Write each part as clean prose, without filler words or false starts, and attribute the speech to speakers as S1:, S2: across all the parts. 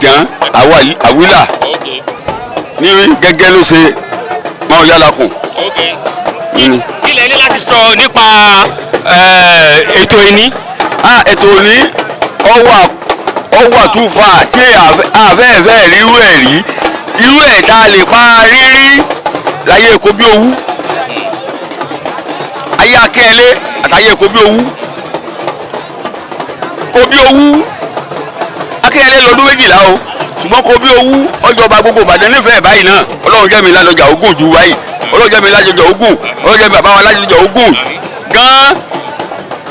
S1: Ìbàdàn àwílà ní gẹ́gẹ́ ló ṣe máa yálà kù.
S2: kí lẹ ní láti sọ nípa ètò ìní.
S1: ètò ìní ọwọ́ àtúfà tí àfẹ́ẹ̀fẹ́ rírú ẹ̀ rí irú ẹ̀ tá a lè pa rírí láyé èkó bí owú ayé akẹ́lẹ́ àtàyè èkó bí owú kó bí owú akẹ́lẹ́ lọ́dún 12 o ṣùgbọ́n kó bí owú ọjọba gbogbo Ìbàdàn nífẹ̀ẹ́ báyìí náà Ọlọ́run jẹ́ mi lálọ́jà Ògùn ju báyìí Ọlọ́run jẹ́ mi lálọ́jà Ògùn Ọlọ́run jẹ́ mi bàbá wa lálọ́jà Ògùn gan-an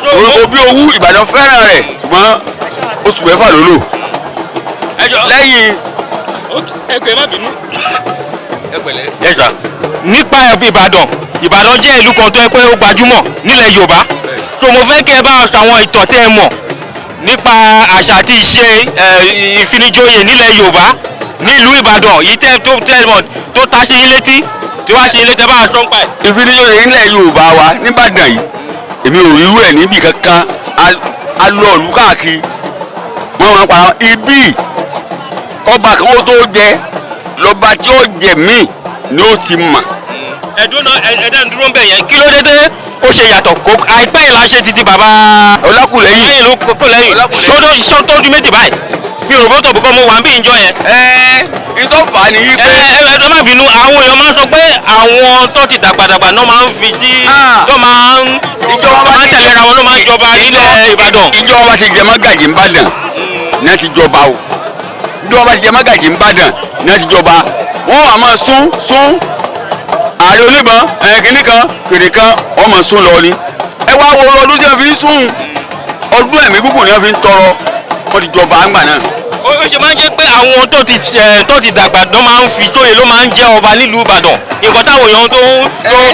S1: kó bí owú Ìbàdàn fẹ́ràn rẹ̀ ṣùgbọ́n oṣù mẹ́fà ló lò lẹ́yìn
S2: ẹgbẹ́ má bínú.
S1: yẹ́sà.
S2: nípa Ìbàdàn jẹ́ ìlú kan tó yẹ pé ó gbajúmọ̀ nílẹ̀ Yorùbá so mo fẹ́ kẹ́ ẹ bá sọ àwọn ìtàn tẹ́ ẹ mọ̀ nípa àṣà àti ìṣe ìfinijoyè nílẹ̀ Yorùbá nílùú Ìbàdàn yìí tẹ́ ẹ mọ̀ tó ta sí yín létí tí wàá ṣe ilé tẹ́ bá a sọ ń pa ẹ̀.
S1: ìfinijoyè nílẹ̀ Yorùbá wa nìbàdàn yìí èmi ò rí irú ẹ̀ níbì kankan a lọ ìlú káàkiri wọ́n máa ń pa ibi ọba kan ó tó jẹ lọ́ba tí ó jẹ míì ni ó ti mà.
S2: ẹ̀dá ń dúró ń bẹ̀ yẹn kí ló dé dé ó ṣe yàtọ̀ kó àìpẹ́ yìí la ṣe títí bàbá
S1: Ọlákùlẹ́yìn
S2: lẹ́yìn ló kókó lẹ́yìn sọ́tọ́jú méjì báyìí mi ò bó tó bùkọ́ mo wà ń bí ìjọ yẹn.
S1: ìtọ́fà ni yí pé.
S2: ẹ má bínú àwọn èèyàn máa ń sọ pé àwọn tó ti dàgbàdàgbà náà máa ń fi sí tó máa ń tẹ̀léra wọn ló máa ń jọba nílẹ̀ Ìbàdàn.
S1: ìjọba ti jẹ mágàjì ń bàdàn ní ti jọba o ìjọba ti jẹ mágàjì ń bàdàn ní ti jọba wọn wà máa sún ààrẹ oníbọn kìnnì kan kìnnì kan wọn máa sún lọ ni ẹ wá wo ọdún tí wọn fi ń sún ọdún ẹ̀mí gúngùn ni wọn fi ń tọrọ wọn ti jọba àgbà náà.
S2: ó ṣe máa ń jẹ́ pé àwọn tó ti dàgbà náà máa ń fi sóye ló máa ń jẹ́ ọba nílùú Ìbàdàn nǹkan táwọn èèyàn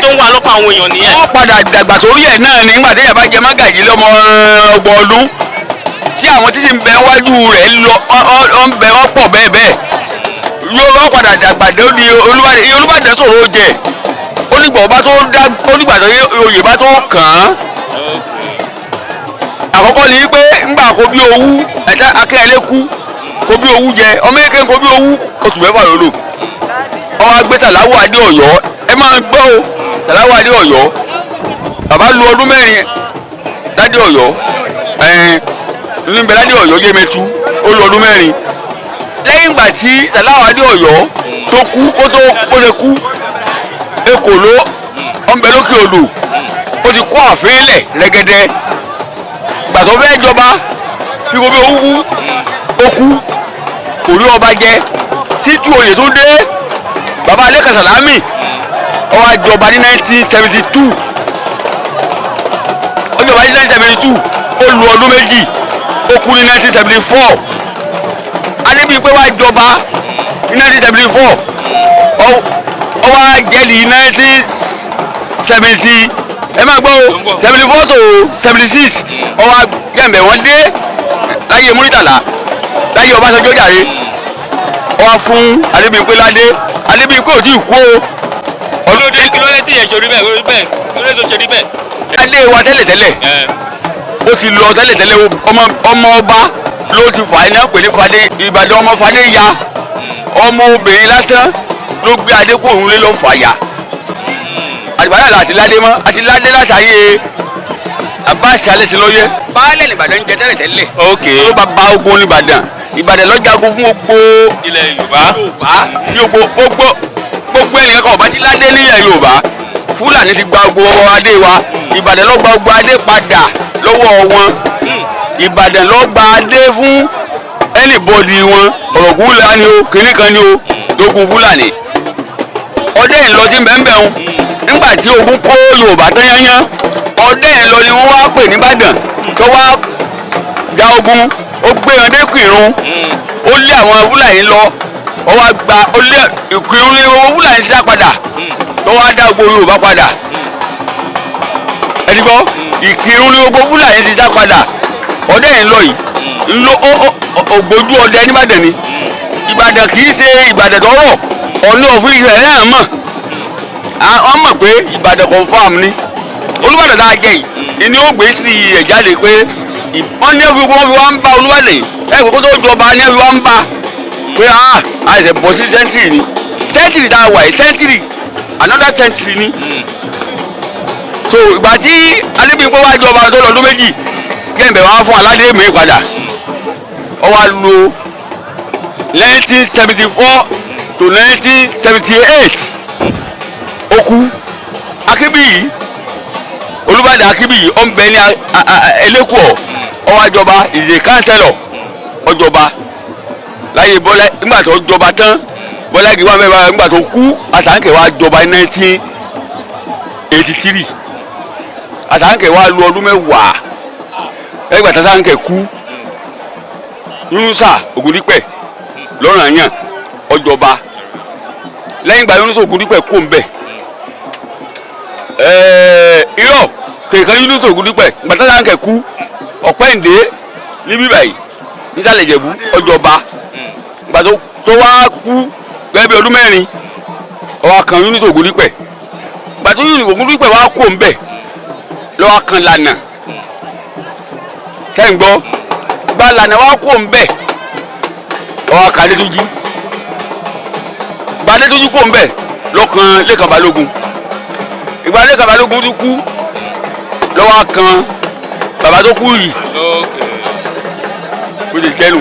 S2: tó ń wà lọ́kàn àwọn èèyàn nìyẹn.
S1: wọ́n padà dàgbà sórí ẹ̀ náà ni nígbà tí yàrá jẹ mágàjì lọ́mọ ọgbọ̀n ọdún tí àwọn títí ń bẹ wájú rẹ̀ ń bẹ wọ́n pọ̀ bẹ́ẹ̀ bẹ́ẹ̀ yóò padà dàgbà dé Olúbàdàn sọ̀rọ̀ ó jẹ onígbà tó oyè bá tó kàn án àkọ́kọ́ ni pé ńgbà kó bí owú ẹ̀dá akẹ́lẹ́ kú kó bí owú jẹ ọmọ èké kó bí owú oṣù mẹ́fà ló lò ọmọ agbé Sàláwù Adé Ọ̀yọ́ ẹ máa gbọ́ o Sàláwù Adé Ọ̀yọ́ bàbá lu ọdún 4 ládé Ọ̀yọ́ níbẹ̀ ládé Ọ̀yọ́ Yémẹtu ó lu ọdún 4 lẹ́yìn ìgbà tí Sàláwù Adé Ọ̀yọ́ tó kú ó lè kú ekòló ọ̀nbẹ lókè odò ó ti kó ààfin lẹ̀ rẹ́gẹ́dẹ́ gbàtọ́ fẹ́ jọba fi wo bí owó ó kú kò rí ọba jẹ Ṣítù oyè tó dé baba Alẹ́kàn Sàlámì ó wá jọba ní 1972 ó jọba ní 1972 ó lu ọdún 2 ó kú ní 1974 Adébíyì pé wá jọba ní 1974 ó wá jẹ́ ní 1970 ẹ máa gbọ́ o 74 to 76 ó wá jẹ́ǹbẹ̀ wọ́n dé láyé Múrítàlá láyé Ọbásanjọ́ jàre ó wá fún Adébíyì pé ládé Adébíyì pé ò tí ì kú o.
S2: olóde kí ló dé tí yẹn ṣe rí bẹ́ẹ̀ kí ló dé tó ṣe rí bẹ́ẹ̀.
S1: adé wa tẹ́lẹ̀tẹ́lẹ̀ ó ti lọ tẹ́lẹ̀tẹ́lẹ̀ ọmọ ọba ló ti fà iná pè ní fadé Ìbàdàn ọmọ fadé ya ọmọ obìnrin lásán ló gbé adé kó òun lé lọ fàyà àtìbáyà láti ládé mọ́ àti ládé látàyè Abbas Alẹ́sìnlóyè baálẹ̀ nìbàdàn ń jẹ tẹ́lẹ̀tẹ́lẹ̀ ló bá ba ogun nìbàdàn Ìbàdàn lọ́jàgún fún gbogbo
S2: ilẹ̀ Yorùbá
S1: tí gbogbo ènìyàn kan ọba ti ládé nílẹ̀ Yorùbá Fúlàní ti gba gbogbo adé wa Ìbàdàn ló gba gbogbo adé padà lọ́wọ́ wọn Ìbàdàn ló gba adé fún anybody wọn ọ̀rọ̀gùn wúlà ni o kìnnì kan ni o lógun Fúlàní ọdẹ ìlọ tí bẹ́ẹ̀ ń nígbà tí ogun kó Yorùbá tán yányán ọdẹ ìlọ ni wọ́n wá pè nìbàdàn tó wá ja ogun ó gbé ọdẹ Ìkìrun ó lé àwọn Fúlàní lọ ó wá gba ó lé Ìkìrun ní owó Fúlàní ti sá padà tó wá dá gbogbo Yorùbá padà ẹni gbọ́ Ìkìrun ní gbogbo Fúlàní ti sá padà ọdẹ ìlọ yìí ńlọ ògbójú ọdẹ nìbàdàn ni Ìbàdàn kì í ṣe Ìbàdàn tó rọ̀ ọ̀nà òfin ìṣẹ̀lẹ̀ náà mọ̀ wọ́n mọ̀ pé Ìbàdàn confam ni Olúbàdàn tá a jẹ yìí ni ó gbé sí ẹ̀ jáde pé wọ́n ní ẹ̀fí wọ́n fi wá ń bá Olúbàdàn ẹ̀ kókó tó jọba ní ẹ̀fí wá ń bá pé àìsè bọ́ sí sẹ́ńtírì ni sẹ́ńtírì tá a wà yìí sẹ́ńtírì another sẹ́ńtírì ni so ìgbà tí Adébíyìnpé wá jọba tó lọ́dún méjì gẹ̀ǹbẹ̀ wá fún aládé mi padà ó wá lò 1974 to 1978 ó kú Akínbíyì Olúbàdàn Akínbíyì ó ń bẹ ní Elékùọ́ ó wá jọba is a councillor ó jọba láyé Bọ́lá nígbà tó jọba tán Bọ́lá Ìgè wá mẹ́fà nígbà tó kú Àsànkẹ́ wá jọba ní 1983 Àsànkẹ́ wá lu ọdún mẹ́wàá ẹgbẹ́ tí Àsànkẹ́ kú Yunusa Ògúndípẹ̀ lọ́ranyàn ó jọba lẹ́yìn ìgbà Yunusa Ògúndípẹ̀ kú ń bẹ̀ irọ́ kèékan Yunusa Ògúndípẹ̀ ìgbà tí Àsànkẹ́ kú Ọ̀pẹ́ǹdé níbí báyìí nísàlẹ̀ Ìjẹ̀bú ó jọba ìgbà tó wá kú gẹ́gẹ́ bí ọdún mẹ́rin ó wá kan Yunusa Ògúndípẹ̀ ìgbà tó Yunusa Ògúndípẹ̀ wá kú ń bẹ̀ lọ́wọ́ kan lànà sẹ́yìn gbọ́ gba lànà wá kú ń bẹ̀ ọwọ́ kan Adétúnjí gba Adétúnjí kú ń bẹ̀ lọ́kàn Lékan Balógun ìgbà Lékan Balógun tó kú lọ́wọ́ kan bàbá tó kú yìí kò lè jẹ́nu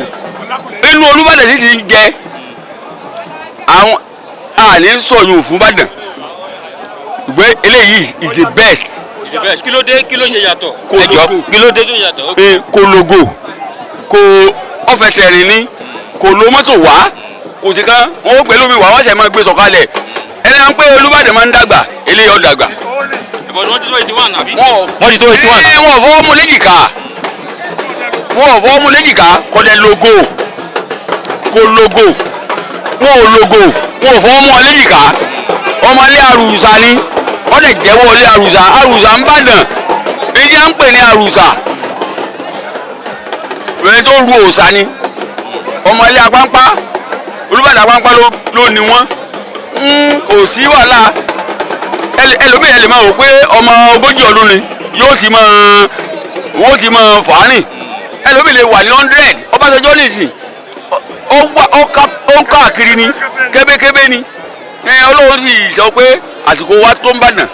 S1: inú Olúbàdàn sì ti ń jẹ àwọn àní sọ̀yún fún Ìbàdàn ìgbé eléyìí is the best.
S2: kí ló ṣe yàtọ̀.
S1: ẹjọ́
S2: kí ló dé tó yàtọ̀.
S1: kò logo kò ọ̀fẹsẹ̀ rìn ní kò lo mọ́tò wá kò sí kan wọn ó gbé lómi wá wọ́n sì máa gbé sọ̀kalẹ̀ ẹni à ń pé Olúbàdàn máa ń dàgbà eléyìí ó dàgbà.
S2: ìbọn wọn ti tó 81 àbí.
S1: wọ́n ti tó 81. wọ́n fọwọ́ mú léjìká kò dẹ̀ logo kò logo wọn ò logo wọn ò fọwọ́ mú ọ léjìká ọmọ ilé àrùsà ni wọ́n lè jẹ́wọ́ ilé àrùsà ń bàdàn ìdí à ń pè ní àrùsà lóyún tó ru òòsà ni ọmọ ilé apáńpá Olúbàdàn apáńpá ló ní wọ́n kò sí wàhálà ẹlòmíràn lè máa wò pé ọmọ 40 ọdún ni wọ́n ti máa fàánì ẹlòmíràn lè wà ní 100 Ọbásanjọ́ nìsín ó ń káàkiri ni kébékébé ni Ọlọ́run sì sọ pé àsìkò wa tó ń bàdàn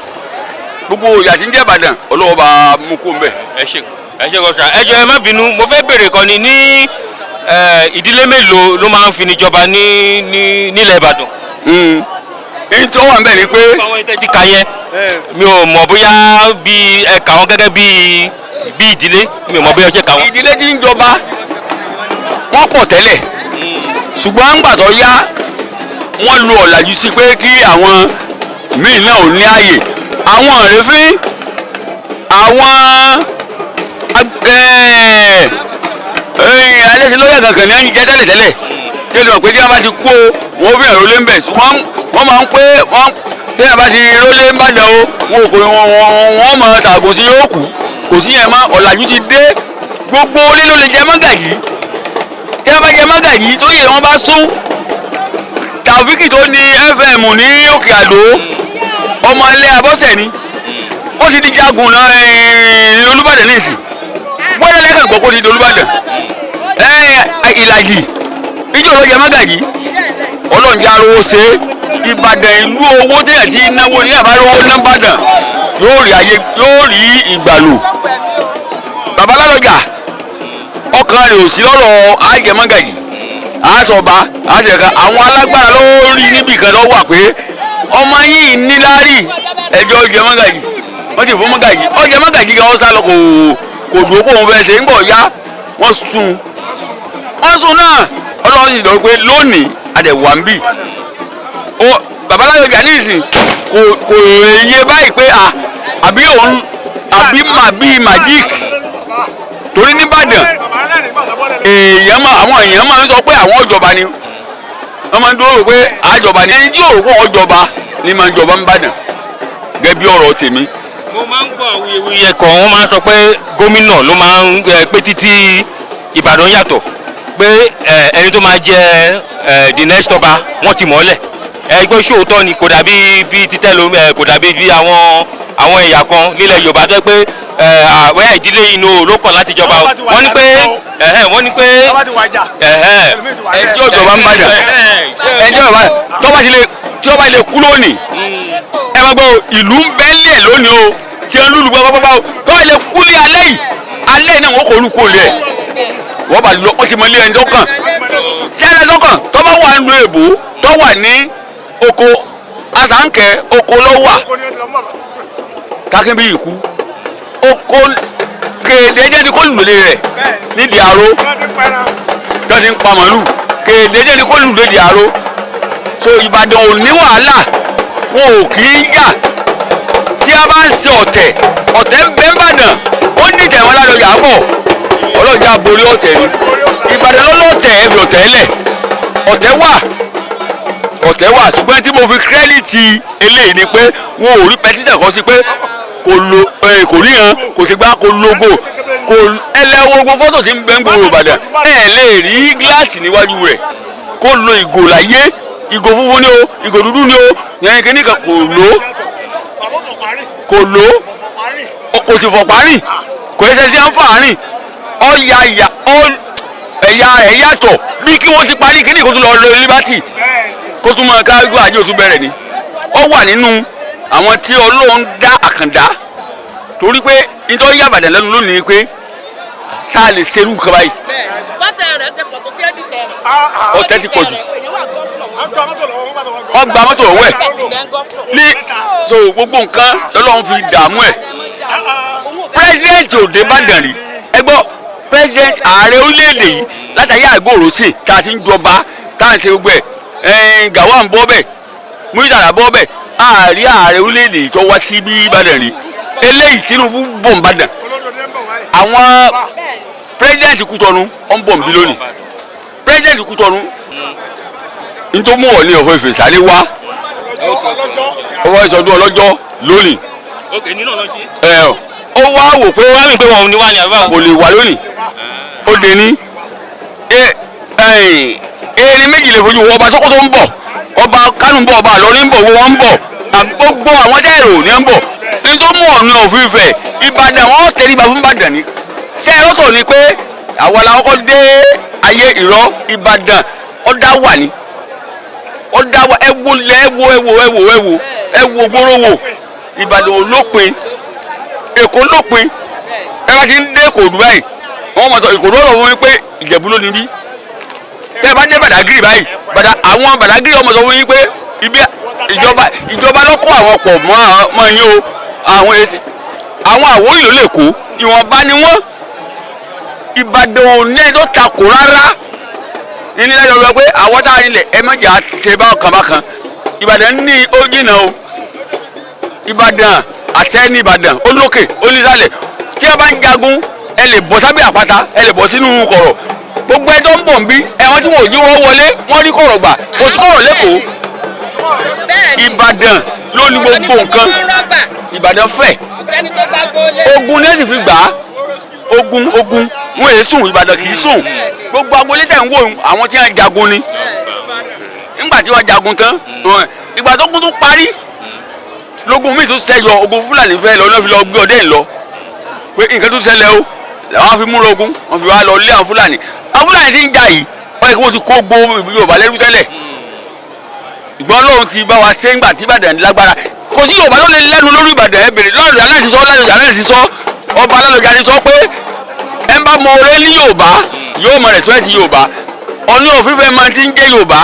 S1: gbogbo ìyà tí ń jẹ́ Ìbàdàn Ọlọ́run bá mú kó ń bẹ̀.
S2: ẹ ṣe kọsà ẹ jọ̀ọ́ ẹ má bínú mo fẹ́ béèrè kan ní ìdílé mélòó ló máa ń fi níjọba nílẹ̀ Ìbàdàn.
S1: èyí tó wà ń bẹ̀ ni pé.
S2: àwọn ètò ti kà yẹn mi ò mọ̀ bóyá bí ẹ kà wọ́n gẹ́gẹ́ bí ìdílé mi ò mọ̀ bóyá ẹ ṣe kà wọ́n.
S1: ìdílé tí ń jọba wọ́n pọ̀ tẹ́lẹ̀ ṣùgbọ́n àǹgbà tó yá wọ́n lu ọ̀làjú sí pé kí àwọn míì náà ò ní ààyè àwọn àrífín àwọn alẹ́sìnlóyè kankan ní ẹ̀yìn jẹ́ tẹ́lẹ̀tẹ́lẹ̀ tí ó lè mọ̀ pé tí wọ́n bá ti kú o wọ́n fi hàn rólé ń bẹ̀ ṣùgbọ́n wọ́n máa ń pé tí wọ́n bá ti rólé ń bàdàn o wọ́n mọ̀ ṣàgùn sí yóò kù kò sí yẹn mọ́ ọ̀làjú ti dé gbogbo olé ló lè jẹ mọ́gàjì tí wọ́n bá jẹ mọ́gàjì tó yẹ wọ́n bá sún Tàòfíkì tó ní FM ní Òkè Àdó ọmọ ilé Abọ́sẹ̀ ni ó ti di jagun náà Olúbàdàn nìsí bóyá lẹ́kàn gbọ́ kó ti di Olúbàdàn Ìlàjì ìjọ ló jẹ mọ́gàjì ọlọ́njẹ́ arówó ṣe Ìbàdàn ìlú owó téèyàn ti náwó ní àbálòwò nìbàdàn yóò rí ìgbàlù babalálọ́jà ọkàn rẹ̀ ò sí lọ́rọ̀ àjẹmọ́gàjì àásọba àásẹ̀ka àwọn alágbára ló rí níbì kan lọ́wọ́ pé ọmọ yìí níláárí ẹjọ́ jẹmọ́gàjì wọ́n ti fún mọ́gàjì ọjẹmọ́gàjì kan wọ́n sá lọ kò dúró kó òun fẹ́ ṣe ń bọ̀ ya wọ́n sùn náà ọlọ́run sì lọ pé lónìí adẹ̀wà ń bì babaláyọjà ní ìsìn kò yé báyìí pé àbí magic torí nìbàdàn àwọn èèyàn máa ń sọ pé àwọn ọ̀jọba ni wọ́n máa ń dúró pé àjọba ni ẹni tí yóò kó ọ̀jọba ni máa ń jọba ń bàdàn gẹ́gẹ́ bí ọ̀rọ̀ tèmi.
S2: mo máa ń gbọ́ awuyewuye kan wọ́n máa ń sọ pé gómìnà ló máa ń pé títí Ìbàdàn yàtọ̀ pé ẹni tó máa jẹ the next ọba wọ́n ti mọ̀ ọ́ lẹ̀ ẹgbẹ́ sóòótọ́ ni kò dàbí bí títẹ́ lómi kò dàbí bí àwọn ẹ̀yà kan nílẹ̀ Yorùbá tó pé àwọn ìdílé inú ló kọ̀ láti jọba wọ́n ní pé wọ́n ní pé
S1: ẹjọ́ ìjọba ń bàjẹ́ ẹjọ́ ìjọba tí wọ́n bá lè kú lónìí ẹ máa gbọ́ ìlú ń bẹ́lẹ̀ lónìí o tí wọ́n lùlù gbọ́gbọ́gbọ́ tó bá lè kú ní alẹ́ yìí náà wọ́n kò olùkọ́ lẹ̀ wọ́n bá lọ wọ́n ti mọ ilé ẹni tó kàn tí ẹni tó kàn tó bá wà nínú èbó tó wà ní oko asánkẹ́ oko ló wà kákín bí ìkú oko kéde jẹ́ ni kó lùlẹ̀ rẹ̀ nídìí aró tó ti ń pa màálù kéde jẹ́ ni kó lùlẹ̀ nídìí aró so Ìbàdàn ò ní wàhálà wọn ò kì í jà tí a bá ń ṣe ọ̀tẹ̀ ń bẹ Ìbàdàn ó ní ìtẹ̀wọ́n ládọjà pọ̀ ọlọ́jà borí ọ̀tẹ̀ ni Ìbàdàn lọ́lọ́tẹ̀ ẹ̀fì ọ̀tẹ̀ wà ṣùgbọ́n tí mo fi kírẹ́dìtì eléyìí ni pé wọn ò rí pẹtíṣàn kan sí pé kò ríran kò sì gbá kò logo kò ẹlẹ́wọ̀n ogun fọ́tò tí ń bẹ ń gbòòrò Ìbàdàn ẹ̀ lè rí gíláàsì níwájú rẹ̀ kó lo ìgò láyé ìgò funfun ni o ìgò dúdú ni o yẹn kìíní kan kò lò kò sì fọ̀ parí kò ẹsẹ̀ tí a ń fà á rìn ẹ̀yà rẹ̀ yàtọ̀ bí kí wọ́n ti parí kíní kó tún lọ lo Liberty kó tún máa kájú àjẹ́ òtún bẹ̀rẹ̀ ni ó wà nínú àwọn tí Ọlọ́run dá àkàndá torí pé nítorí Ìbàdàn lẹ́nu lónìí pé sáà lè ṣerú nǹkan báyìí.
S3: bọ́tẹ̀ rẹ̀ ṣe pọ̀ tó tí ẹ di tẹ̀ rẹ̀.
S1: ọ̀tẹ̀ ti pọ̀ jù wọ́n gba mọ́tò lọ́wọ́ ẹ̀ ní so gbogbo nǹkan lọ́lọ́run fi dààmú ẹ̀ pírẹsidẹ́ǹtì òde Ìbàdàn rí ẹ gbọ́ pírẹsidẹ́ǹtì ààrẹ orílẹ̀-èdè yìí látàrí àgọ́rò sí tá a ti ń jọba tá a ń ṣe gbogbo ẹ̀ Gawon bọ́ bẹ́ẹ̀ Murtala bọ́ bẹ́ẹ̀ ààrẹ orílẹ̀-èdè yìí tó wá sí bí Ìbàdàn rí eléyìí Tinubu bọ̀ Ìbàdàn àwọn pírẹsidẹ́ǹtì Kútọ́nù ọ̀ ń bọ̀ nbí lónìí pírẹsidẹ́ǹtì Kútọ́nù nítorí mú ọ ní ọ̀fọ̀ ìfèsàlẹ̀ wá ọwọ́ ìsọdún ọlọ́jọ́ lónìí ó wá wò pé
S2: wọ́n mi pé wọn ò ní wá ní àbá
S1: kò lè wà lónìí ó dé ní erin méjì lè fojú ọba Sókótó ń bọ̀ ọba Kánò ń bọ̀ ọba Ìlọrin ń bọ̀ wọ́n ń bọ̀ gbogbo àwọn dẹ́rù ní ń bọ̀ nítorí mú ọ ní ọ̀fọ̀ ìfẹ́ Ìbàdàn wọn tẹríba fún Ìbàdàn ni ṣé ẹ lọ́tọ̀ ni pé àwọn làwọn kọ́ dé ayé ìrọ́ Ìbàdàn ọ̀dà wà ní ọ̀dà wa ẹ̀wò gbóró wò Ìbàdàn olópin Èkó lópin ẹ bá ti ń dé Èkó báyìí wọ́n mọ̀ sọ Èkó lọ́rọ̀ fún mi pé Ìjẹ̀bú ló ní bí tẹ́ ẹ bá dé Bàdágìrì báyìí àwọn Bàdágìrì ọmọ sọ fún yín pé ibi ìjọba lọ́kọ́ àwọn pọ̀ mọ́ yín o àwọn èsì àwọn Àwórì ló lè kó ìwọ̀nba ni wọ́n Ìbàdàn ò ní ẹ̀ tó takò rárá nínú ilé ìjọba pé àwọn tá a nílẹ̀ ẹ má jà ṣe bákan Ìbàdàn ní ó jìnnà o Ìbàdàn àṣẹ ní Ìbàdàn ó lókè ó nísàlẹ̀ tí a bá ń jagun ẹ lè bọ́ sábẹ́ àpáta ẹ lè bọ́ sínú kọ̀rọ̀ gbogbo ẹ tó ń bọ̀ ń bí ẹ̀wọ̀n tí wọ́n ò jí wọ́n wọlé wọ́n rí kọ̀rọ̀ gbà kò sí kọ̀rọ̀ lẹ́kọ̀ọ́ Ìbàdàn ló ní gbogbo nǹkan Ìbàdàn fẹ̀ ogun ní èsì fi gbà á ogun wọn èé sùn Ìbàdàn kì í sùn gbogbo agboolé tẹ̀ ń wò àwọn tí wọ́n jagun ni nígbà tí wọ́n jagun tán ìgbà tó kún tó parí lógun míì tó ṣẹyọ ogun Fúlàní fẹ́ lọ náà fi lọ gbé ọdẹ yìí lọ pé nǹkan tó ṣẹlẹ̀ o làwọn fi múra ogun wọ́n fi wá lọ lé àwọn Fúlàní tí ń jà yìí wọ́n yẹ kí wọ́n ti kó gbó Yorùbá lẹ́rú tẹ́lẹ̀ ìgbọ́n lóhun ti bá wa ṣe ńgbà tí Ìbàdàn lágbára kò sí Yorùbá tó lè lẹ́nu lórí Ìbàdàn ẹ bèrè lọ́dọ̀ aláìsí sọ ọba Ládọjà ti sọ pé ẹ bá mọ oore ní Yorùbá yóò mọ respect Yorùbá Ọọ̀ni òfin fẹ́ máa ti ń jẹ́ Yorùbá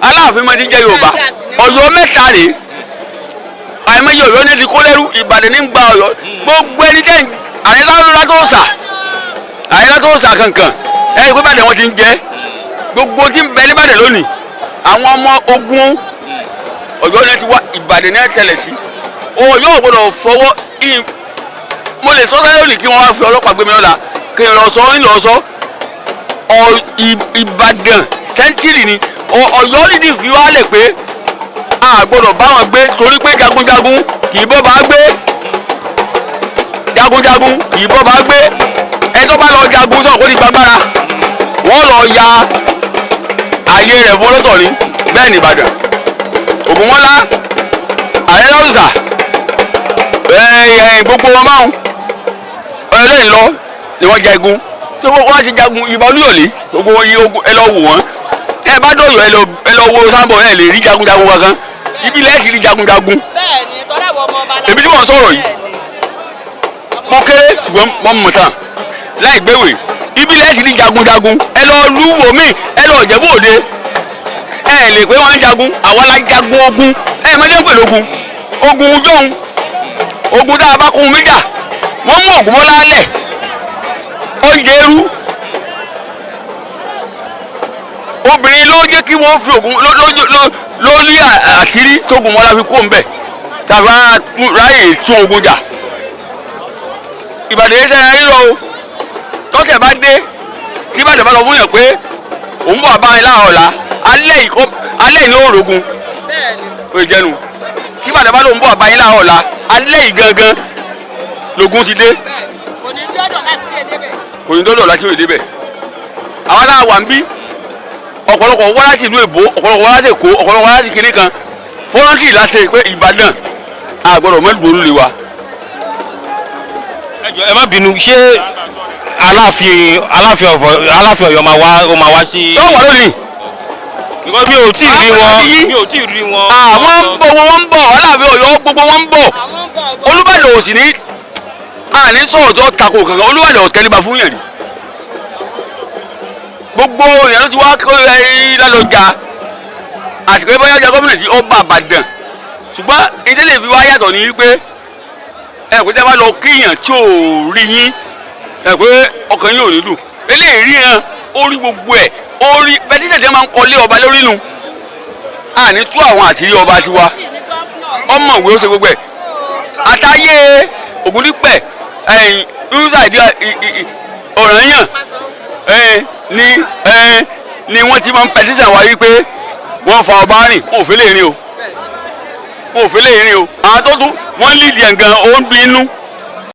S1: Aláàfin máa ti ń jẹ́ Yorùbá Ọ̀yọ́ mẹ́ta rèé àìmọye Ọ̀yọ́ ní ti kó lẹ́rú Ìbàdàn ní gba Ọ̀yọ́ gbogbo ẹni tẹ́ àyẹ̀lá tó sà kankan ẹ̀yìn pé Ìbàdàn wọn ti ń jẹ́ gbogbo tí ń bẹ ní Ìbàdàn lónìí àwọn ọmọ ogun Ọ̀yọ́ ní ti wá Ìbàdàn ní tẹ̀lẹ̀ sí Ọ̀yọ́ ò gbọdọ̀ fọwọ́ mo lè sọ sẹ́yìn lónìí kí wọ́n wá fi ọlọ́pàá gbé mi lọ́la kí n lọ sọ Ìbàdàn sẹ́ńtírì ni Ọ̀yọ́ nídìí fi wálẹ̀ pé a gbọ́dọ̀ bá wọn gbé torí pé jagunjagun kì í bọ́ bá gbé ẹ tó bá lọ jagun sọ kó ti gbàgbára wọ́n lọ ya ààyè rẹ̀ fún ọlọ́tọ̀ ni bẹ́ẹ̀ ni Ìbàdàn Ògúnmọ́lá ààrẹ lọ́sà gbogbo wọn báwọn ẹlẹ́yìn lọ ni wọ́n jagun tí wọ́n ti jagun ìbá Olúyọ̀lé gbogbo iye ogun ẹ lọ wò wọ́n ẹ bá dọ̀yọ̀ ẹ lọ wo sábọ̀ ẹ lè rí jagunjagun kankan ibi lẹ́yìn ti rí jagunjagun.
S3: bẹ́ẹ̀ni tọ́lá wọ ọmọ ọba láti.
S1: èmi tí mò ń sọ̀rọ̀ yìí mo kéré ṣùgbọ́n mo mọ̀ tán láì gbéwèé ibi lẹ́yìn ti rí jagunjagun ẹ lọ lú wò mí ẹ lọ Ìjẹ̀bú Òde ẹ lè pé wọ́n ń jagun àwa la jagun ogun ẹ mọ́jọ́ ń pè lógun ogun jọ̀hún ogun tá a bá kún méjà wọ́n mú ògùn mọ́lá lẹ̀ oúnjẹ eru obìnrin ló jẹ́ kí wọ́n fi ògùn ló ní àṣírí tógun mọ́lá fi kó ń bẹ̀ tàbí ráyè tún ogun jà Ìbàdàn yẹn sẹ́yìn rírọ̀ o tọ́kẹ̀ bá dé tí Ìbàdàn bá lọ fún yàn pé òun bọ̀ bá ilá ọ̀la alẹ́ ní òòrògùn ó jẹnu tí Ìbàdàn bá lòun bọ̀ bá ilá ọ̀la alẹ́ yìí gangan lògùn ti dé
S3: kò ní dọ́dọ̀ láti èdè bẹ̀.
S1: kò ní dọ́dọ̀ láti èdè bẹ̀ àwọn náà wà ń bí ọ̀pọ̀lọpọ̀ wá láti ìlú Èbó ọ̀pọ̀lọpọ̀ wá láti Èkó ọ̀pọ̀lọpọ̀ wá láti kinní kan fọ́nrọ́ǹtì láti pé Ìbàdàn àgbọ̀dọ̀ mẹ́lùú lè wa.
S2: ẹ má bínú ṣé Aláàfin Ọ̀yọ́ máa wá sí.
S1: yóò wà lónìí.
S2: because mi ò tí ì rí wọn.
S1: àwọn ń bọ̀ wọ́n ń bọ̀ Aláàfin Ọ̀yọ́ gbogbo wọn ń bọ̀ Olúbàdàn ò sì ní àní sọ̀rọ̀ tó tako kankan Olúbàdàn ò tẹríba fún yẹn rí gbogbo èèyàn ló ti wá lálọ́jà àsìkò yẹn bóyá ọjà gómìnà tí ó bá Ìbàdàn ṣùgbọ́n ìdílé fi wá yàtọ̀ ní wípé ẹ pé tí a bá lọ kíyàn tí ò rí yín ẹ pé ọkàn yín ò ní dùn eléyìí rí hàn ó rí gbogbo ẹ̀ ó rí pẹtíṣẹ̀ tí wọ́n máa ń kọ́lé ọba lórí nu àní tú àwọn àṣírí ọba tiwa ọmọ ìwé ó ṣe gbogbo ẹ̀ àtàyè Ògúndípẹ̀ ẹ̀yìn rúṣàdí Ọ̀rànyàn ni wọ́n ti máa ń pẹtíṣẹ̀ wá wípé wọ́n fa ọba rìn wọn ò fẹ́ lè rìn o àwọn tó tún wọ́n lídìí ẹ̀ gan ó ń bí inú